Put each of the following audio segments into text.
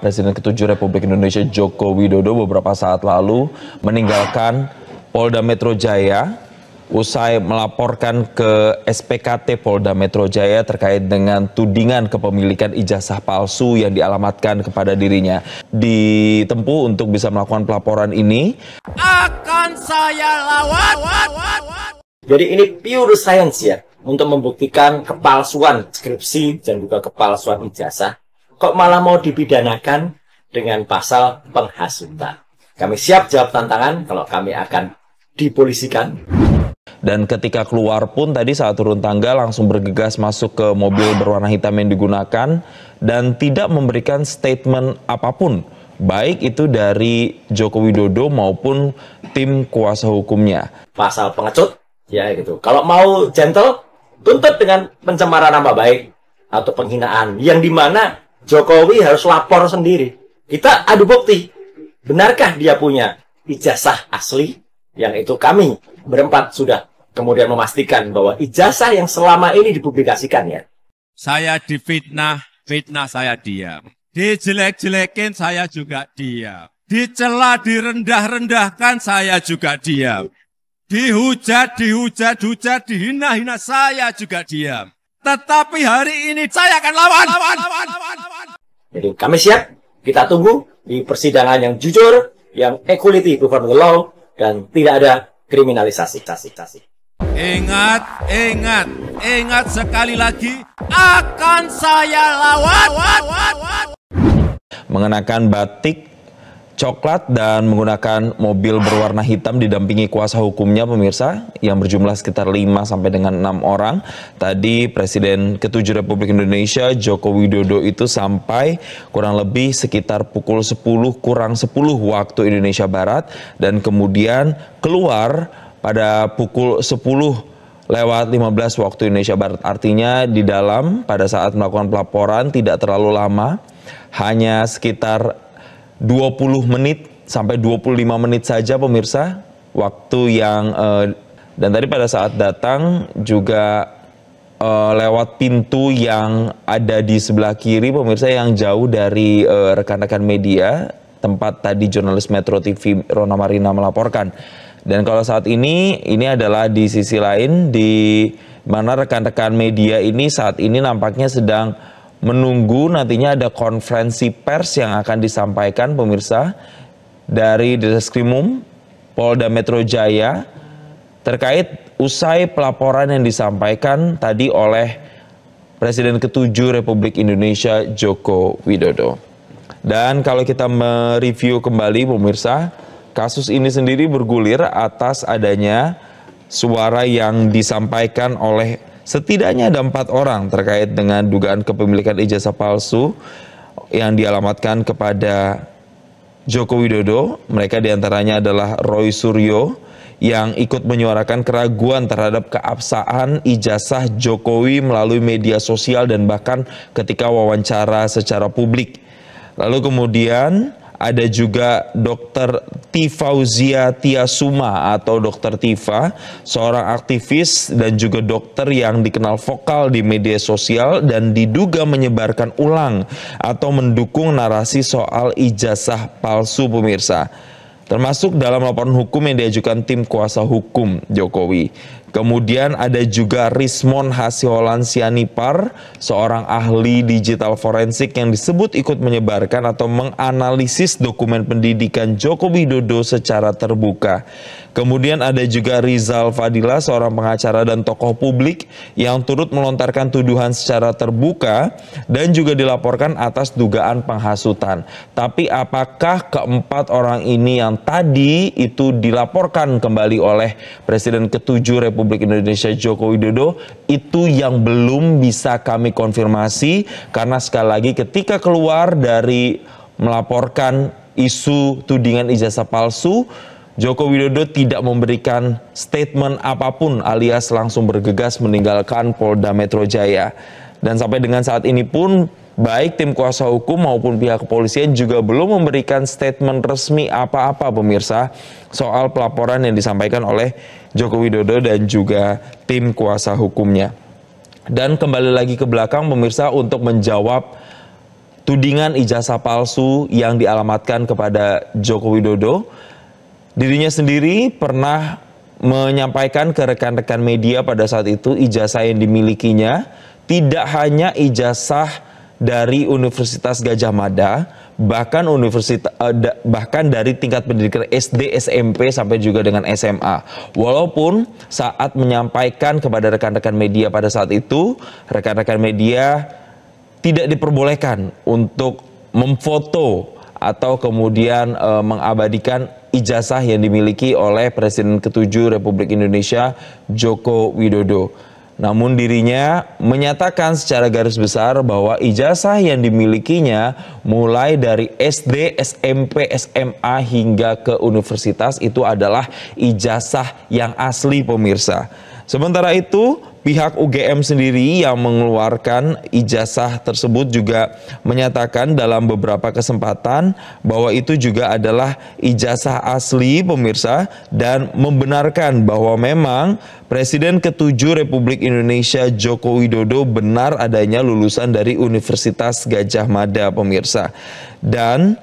Presiden ke-7 Republik Indonesia Joko Widodo beberapa saat lalu meninggalkan Polda Metro Jaya usai melaporkan ke SPKT Polda Metro Jaya terkait dengan tudingan kepemilikan ijazah palsu yang dialamatkan kepada dirinya. Ditempuh untuk bisa melakukan pelaporan ini akan saya lawan. Jadi ini pure science ya, untuk membuktikan kepalsuan skripsi dan juga kepalsuan ijazah. Kok malah mau dipidanakan dengan pasal penghasutan? Kami siap jawab tantangan kalau kami akan dipolisikan. Dan ketika keluar pun tadi saat turun tangga langsung bergegas masuk ke mobil berwarna hitam yang digunakan dan tidak memberikan statement apapun, baik itu dari Joko Widodo maupun tim kuasa hukumnya. Pasal pengecut, ya gitu. Kalau mau gentle, tuntut dengan pencemaran nama baik atau penghinaan, yang dimana Jokowi harus lapor sendiri. Kita adu bukti, benarkah dia punya ijazah asli? Yang itu kami berempat sudah kemudian memastikan bahwa ijazah yang selama ini dipublikasikannya. Saya difitnah, fitnah saya diam. Dijelek-jelekin saya juga diam. Dicela, direndah-rendahkan saya juga diam. Dihujat, dihina-hina saya juga diam. Tetapi hari ini saya akan lawan. Jadi kami siap, kita tunggu di persidangan yang jujur, yang equality before the law, dan tidak ada kriminalisasi. Ingat sekali lagi, akan saya lawan. Mengenakan batik coklat dan menggunakan mobil berwarna hitam didampingi kuasa hukumnya pemirsa yang berjumlah sekitar 5 sampai dengan 6 orang. Tadi Presiden ke-7 Republik Indonesia Joko Widodo itu sampai kurang lebih sekitar pukul 10 kurang 10 waktu Indonesia Barat dan kemudian keluar pada pukul 10 lewat 15 waktu Indonesia Barat. Artinya di dalam pada saat melakukan pelaporan tidak terlalu lama, hanya sekitar 20 menit sampai 25 menit saja pemirsa waktu yang dan tadi pada saat datang juga lewat pintu yang ada di sebelah kiri pemirsa yang jauh dari rekan-rekan media tempat tadi jurnalis Metro TV Rona Marina melaporkan. Dan kalau saat ini adalah di sisi lain di mana rekan-rekan media ini saat ini nampaknya sedang menunggu nantinya ada konferensi pers yang akan disampaikan pemirsa dari Ditreskrimum Polda Metro Jaya terkait usai pelaporan yang disampaikan tadi oleh Presiden ke-7 Republik Indonesia Joko Widodo. Dan kalau kita mereview kembali pemirsa, kasus ini sendiri bergulir atas adanya suara yang disampaikan oleh setidaknya ada 4 orang terkait dengan dugaan kepemilikan ijazah palsu yang dialamatkan kepada Joko Widodo. Mereka diantaranya adalah Roy Suryo yang ikut menyuarakan keraguan terhadap keabsahan ijazah Jokowi melalui media sosial dan bahkan ketika wawancara secara publik. Lalu kemudian ada juga Dr. Tifauzia Tiasuma atau Dr. Tifa, seorang aktivis dan juga dokter yang dikenal vokal di media sosial dan diduga menyebarkan ulang atau mendukung narasi soal ijazah palsu pemirsa. Termasuk dalam laporan hukum yang diajukan tim kuasa hukum Jokowi. Kemudian ada juga Rismon Hasiholan Sianipar, seorang ahli digital forensik yang disebut ikut menyebarkan atau menganalisis dokumen pendidikan Joko Widodo secara terbuka. Kemudian ada juga Rizal Fadila, seorang pengacara dan tokoh publik yang turut melontarkan tuduhan secara terbuka dan juga dilaporkan atas dugaan penghasutan. Tapi apakah keempat orang ini yang tadi itu dilaporkan kembali oleh Presiden ke-7 Republik Indonesia Joko Widodo itu yang belum bisa kami konfirmasi karena sekali lagi ketika keluar dari melaporkan isu tudingan ijazah palsu, Joko Widodo tidak memberikan statement apapun alias langsung bergegas meninggalkan Polda Metro Jaya. Dan sampai dengan saat ini pun baik tim kuasa hukum maupun pihak kepolisian juga belum memberikan statement resmi apa-apa pemirsa soal pelaporan yang disampaikan oleh Joko Widodo dan juga tim kuasa hukumnya. Dan kembali lagi ke belakang pemirsa untuk menjawab tudingan ijazah palsu yang dialamatkan kepada Joko Widodo. Dirinya sendiri pernah menyampaikan ke rekan-rekan media pada saat itu ijazah yang dimilikinya tidak hanya ijazah dari Universitas Gadjah Mada, bahkan dari tingkat pendidikan SD, SMP sampai juga dengan SMA. Walaupun saat menyampaikan kepada rekan-rekan media pada saat itu, rekan-rekan media tidak diperbolehkan untuk memfoto atau kemudian mengabadikan ijazah yang dimiliki oleh Presiden ke-7 Republik Indonesia Joko Widodo. Namun dirinya menyatakan secara garis besar bahwa ijazah yang dimilikinya mulai dari SD, SMP, SMA hingga ke universitas itu adalah ijazah yang asli, pemirsa. Sementara itu, pihak UGM sendiri yang mengeluarkan ijazah tersebut juga menyatakan dalam beberapa kesempatan bahwa itu juga adalah ijazah asli, pemirsa, dan membenarkan bahwa memang Presiden ke-7 Republik Indonesia Joko Widodo benar adanya lulusan dari Universitas Gadjah Mada, pemirsa. Dan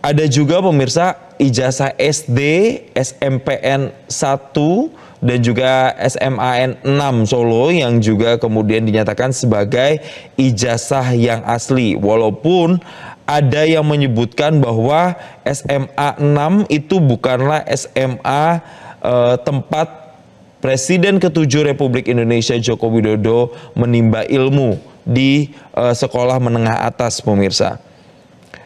ada juga, pemirsa, ijazah SD, SMPN 1 dan juga SMAN 6 Solo yang juga kemudian dinyatakan sebagai ijazah yang asli. Walaupun ada yang menyebutkan bahwa SMA 6 itu bukanlah SMA tempat Presiden ke-7 Republik Indonesia Joko Widodo menimba ilmu di sekolah menengah atas, pemirsa.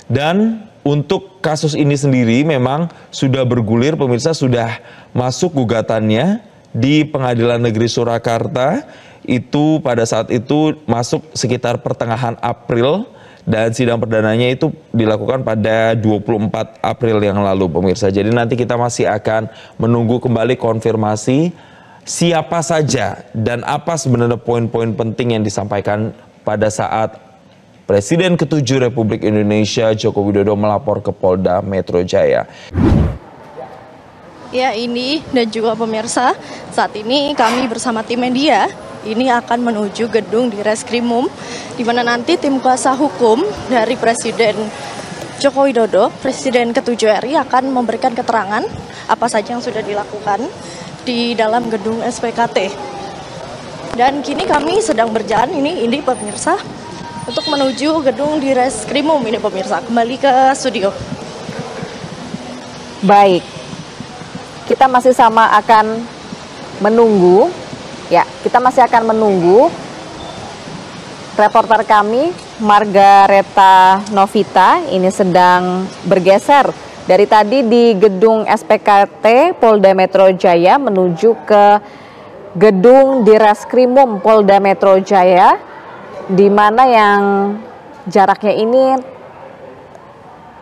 Dan untuk kasus ini sendiri memang sudah bergulir, pemirsa, sudah masuk gugatannya di Pengadilan Negeri Surakarta. Itu pada saat itu masuk sekitar pertengahan April dan sidang perdananya itu dilakukan pada 24 April yang lalu, pemirsa. Jadi nanti kita masih akan menunggu kembali konfirmasi siapa saja dan apa sebenarnya poin-poin penting yang disampaikan pada saat Presiden ke-7 Republik Indonesia Joko Widodo melapor ke Polda Metro Jaya. Ya, ini dan juga pemirsa, saat ini kami bersama tim media ini akan menuju gedung di Reskrimum, di mana nanti tim kuasa hukum dari Presiden Joko Widodo, Presiden ke-7 RI, akan memberikan keterangan apa saja yang sudah dilakukan di dalam gedung SPKT. Dan kini kami sedang berjalan ini pemirsa, untuk menuju gedung di Reskrimum ini, pemirsa. Kembali ke studio. Baik, kita masih sama akan menunggu. Ya, kita masih akan menunggu reporter kami Margareta Novita ini sedang bergeser dari tadi di gedung SPKT Polda Metro Jaya menuju ke gedung di Reskrimum Polda Metro Jaya, di mana yang jaraknya ini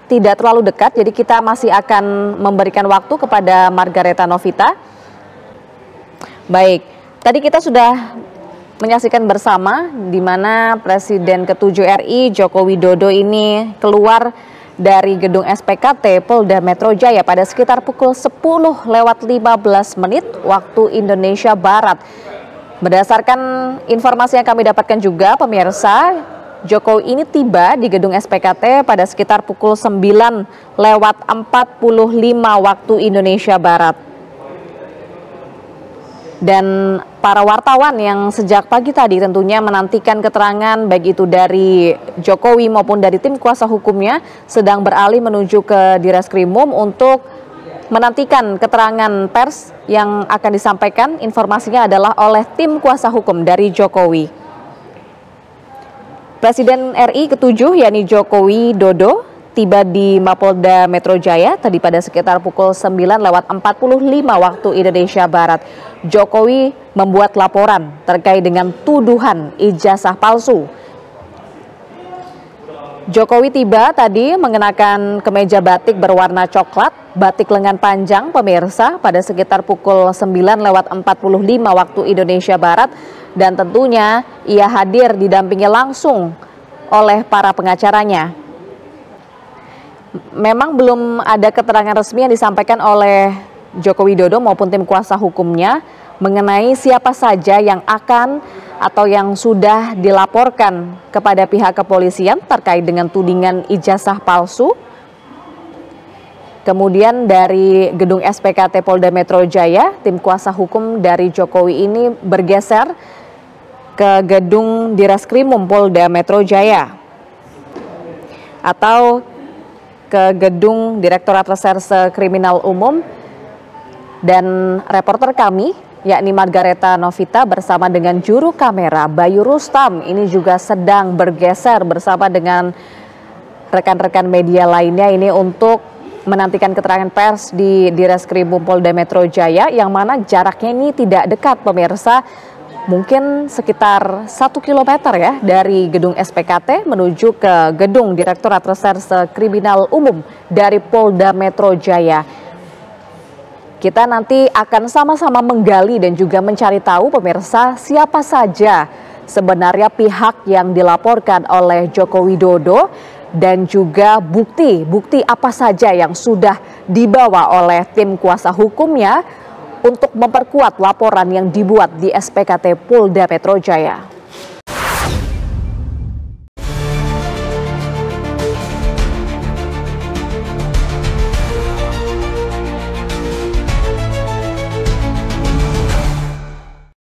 tidak terlalu dekat. Jadi kita masih akan memberikan waktu kepada Margareta Novita. Baik, tadi kita sudah menyaksikan bersama di mana Presiden ke-7 RI Joko Widodo ini keluar dari gedung SPKT Polda Metro Jaya pada sekitar pukul 10:15 waktu Indonesia Barat. Berdasarkan informasi yang kami dapatkan juga, pemirsa, Jokowi ini tiba di gedung SPKT pada sekitar pukul 9:45 waktu Indonesia Barat. Dan para wartawan yang sejak pagi tadi tentunya menantikan keterangan baik itu dari Jokowi maupun dari tim kuasa hukumnya sedang beralih menuju ke Direskrimum untuk menantikan keterangan pers yang akan disampaikan. Informasinya adalah oleh tim kuasa hukum dari Jokowi. Presiden RI ke-7 yakni Joko Widodo tiba di Mapolda Metro Jaya tadi pada sekitar pukul 9:45 waktu Indonesia Barat. Jokowi membuat laporan terkait dengan tuduhan ijazah palsu. Jokowi tiba tadi mengenakan kemeja batik berwarna coklat, batik lengan panjang, pemirsa, pada sekitar pukul 9:45 waktu Indonesia Barat, dan tentunya ia hadir didampingi langsung oleh para pengacaranya. Memang belum ada keterangan resmi yang disampaikan oleh Joko Widodo maupun tim kuasa hukumnya mengenai siapa saja yang akan atau yang sudah dilaporkan kepada pihak kepolisian terkait dengan tudingan ijazah palsu. Kemudian dari gedung SPKT Polda Metro Jaya, tim kuasa hukum dari Jokowi ini bergeser ke gedung Direskrimum Polda Metro Jaya atau ke gedung Direktorat Reserse Kriminal Umum, dan reporter kami yakni Margareta Novita bersama dengan juru kamera Bayu Rustam ini juga sedang bergeser bersama dengan rekan-rekan media lainnya ini untuk menantikan keterangan pers di Direskrimum Polda Metro Jaya, yang mana jaraknya ini tidak dekat pemirsa, mungkin sekitar 1 kilometer ya dari gedung SPKT menuju ke gedung Direktorat Reserse Kriminal Umum dari Polda Metro Jaya. Kita nanti akan sama-sama menggali dan juga mencari tahu pemirsa siapa saja sebenarnya pihak yang dilaporkan oleh Joko Widodo dan juga bukti apa saja yang sudah dibawa oleh tim kuasa hukumnya untuk memperkuat laporan yang dibuat di SPKT Polda Metro Jaya.